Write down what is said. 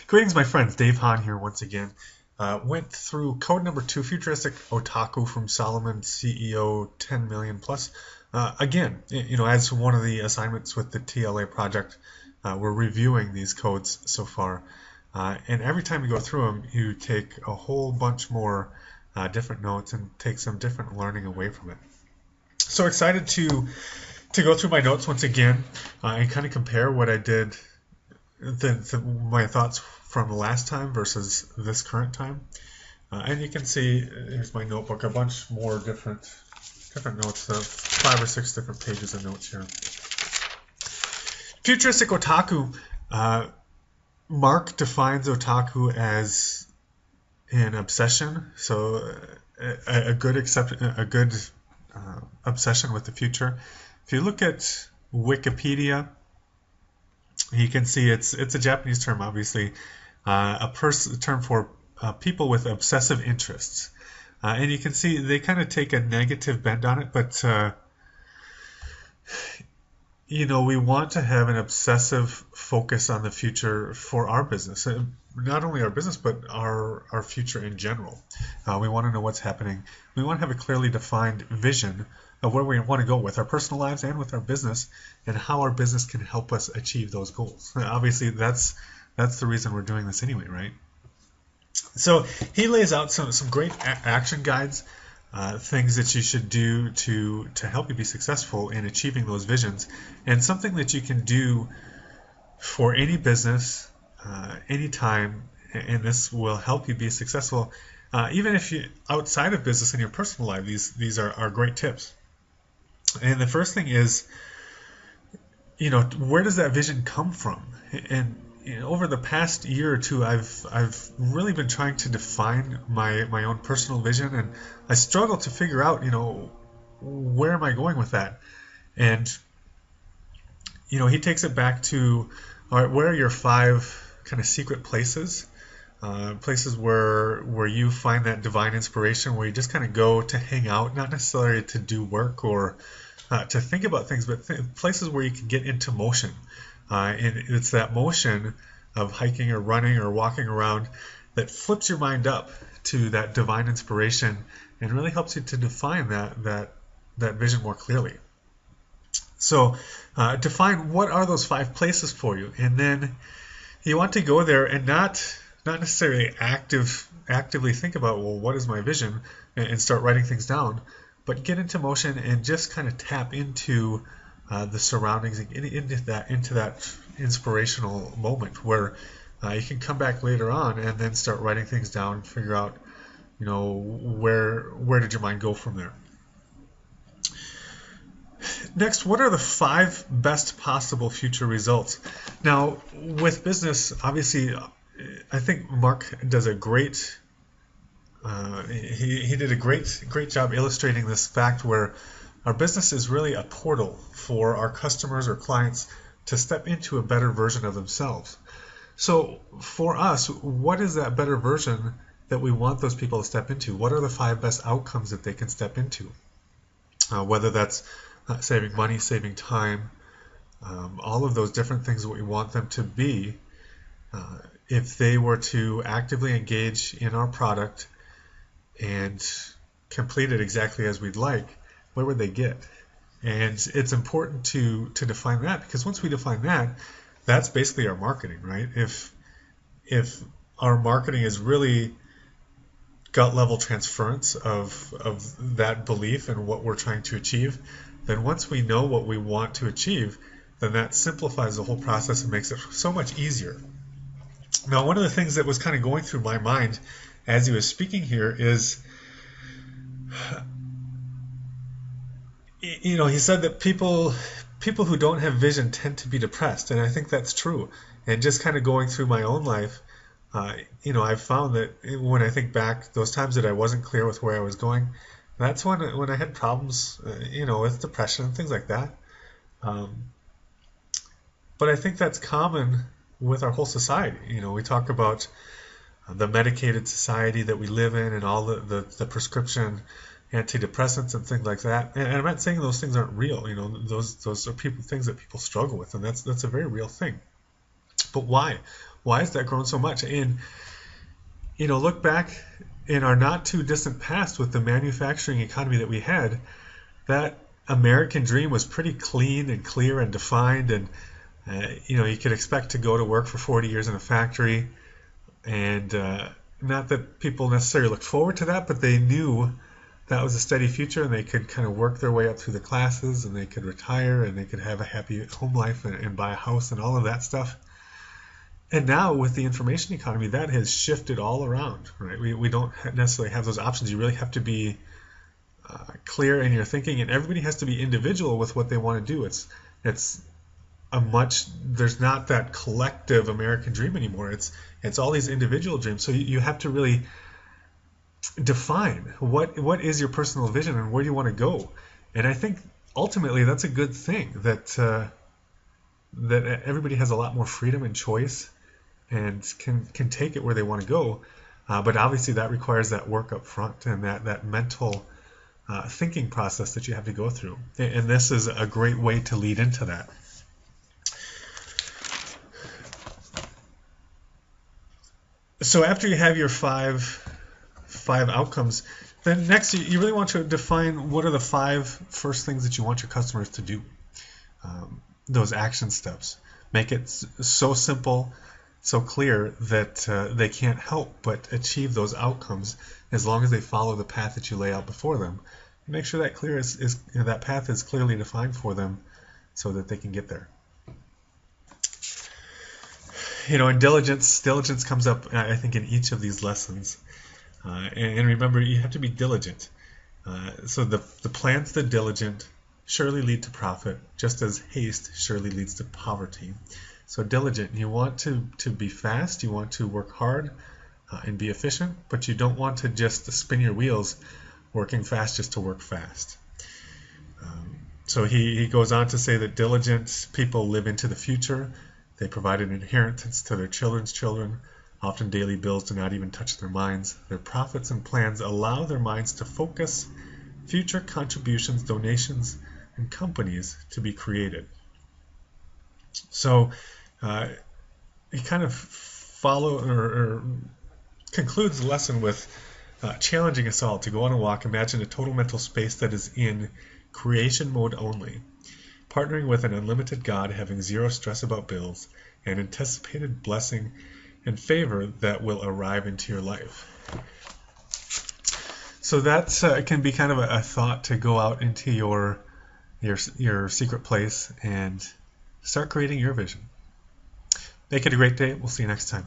Greetings, my friends. Dave Hahn here once again. Went through code number 2, futuristic otaku from Solomon, CEO 10 million plus. Again, as one of the assignments with the TLA project, we're reviewing these codes so far. And every time you go through them, you take a whole bunch more different notes and take some different learning away from it. So excited to go through my notes once again and kind of compare what I did, my thoughts from the last time versus this current time. And you can see, here's my notebook, a bunch more different notes, 5 or 6 different pages of notes here. Futuristic otaku. Mark defines otaku as an obsession, so a good obsession with the future. If you look at Wikipedia, you can see it's a Japanese term, obviously, a term for people with obsessive interests. And you can see they kind of take a negative bend on it, but we want to have an obsessive focus on the future for our business. Not only our business, but our future in general. We want to know what's happening. We want to have a clearly defined vision of where we want to go with our personal lives and with our business, and how our business can help us achieve those goals. Obviously, that's the reason we're doing this anyway, right? So he lays out some great action guides, things that you should do to help you be successful in achieving those visions, and something that you can do for any business, anytime, and this will help you be successful, even if you outside of business in your personal life. These are great tips. And the first thing is, where does that vision come from? And over the past year or two, I've really been trying to define my own personal vision, and I struggle to figure out, where am I going with that? And he takes it back to, all right, where are your 5 kind of secret places? Places where you find that divine inspiration, where you just kind of go to hang out, not necessarily to do work or to think about things, but places where you can get into motion. And it's that motion of hiking or running or walking around that flips your mind up to that divine inspiration and really helps you to define that vision more clearly. So define what are those 5 places for you, and then you want to go there and not necessarily actively think about, well, what is my vision, and start writing things down, but get into motion and just kind of tap into the surroundings and into that inspirational moment where you can come back later on and then start writing things down and figure out, where did your mind go from there. Next, what are the 5 best possible future results? Now, with business, obviously, I think Mark does a great. He did a great job illustrating this fact where our business is really a portal for our customers or clients to step into a better version of themselves. So for us, what is that better version that we want those people to step into? What are the 5 best outcomes that they can step into? Whether that's saving money, saving time, all of those different things that we want them to be. If they were to actively engage in our product and complete it exactly as we'd like, where would they get? And it's important to define that, because once we define that, that's basically our marketing, right? If our marketing is really gut level transference of that belief and what we're trying to achieve, then once we know what we want to achieve, then that simplifies the whole process and makes it so much easier. Now, one of the things that was kind of going through my mind as he was speaking here is, he said that people who don't have vision tend to be depressed, and I think that's true. And just kind of going through my own life, I've found that when I think back, those times that I wasn't clear with where I was going, that's when I had problems, with depression and things like that. But I think that's common with our whole society. We talk about the medicated society that we live in and all the prescription antidepressants and things like that. And I'm not saying those things aren't real. Those are things that people struggle with, and that's a very real thing. But why? why has that grown so much? And look back in our not too distant past with the manufacturing economy that we had. That American dream was pretty clean and clear and defined, and you could expect to go to work for 40 years in a factory, and not that people necessarily looked forward to that, but they knew that was a steady future, and they could kind of work their way up through the classes, and they could retire, and they could have a happy home life and buy a house and all of that stuff. And now with the information economy, that has shifted all around, right? We don't necessarily have those options. You really have to be clear in your thinking, and everybody has to be individual with what they want to do. It's there's not that collective American dream anymore. It's all these individual dreams. So you have to really define what is your personal vision and where do you want to go. And I think ultimately that's a good thing, that everybody has a lot more freedom and choice and can take it where they want to go. But obviously that requires that work up front and that mental thinking process that you have to go through. And this is a great way to lead into that. So after you have your five outcomes, then next you really want to define what are the 5 first things that you want your customers to do. Those action steps. Make it so simple, so clear that they can't help but achieve those outcomes as long as they follow the path that you lay out before them. Make sure that that path is clearly defined for them so that they can get there. And diligence comes up, I think, in each of these lessons. And remember, you have to be diligent. So the plans the diligent surely lead to profit, just as haste surely leads to poverty. So diligent, you want to be fast, you want to work hard and be efficient, but you don't want to just spin your wheels working fast just to work fast. So he goes on to say that diligent people live into the future. They provide an inheritance to their children's children. Often daily bills do not even touch their minds. Their profits and plans allow their minds to focus future contributions, donations, and companies to be created. So he kind of concludes the lesson with challenging us all to go on a walk. Imagine a total mental space that is in creation mode only, partnering with an unlimited God, having zero stress about bills, and anticipated blessing and favor that will arrive into your life. So that can be kind of a thought to go out into your secret place and start creating your vision. Make it a great day. We'll see you next time.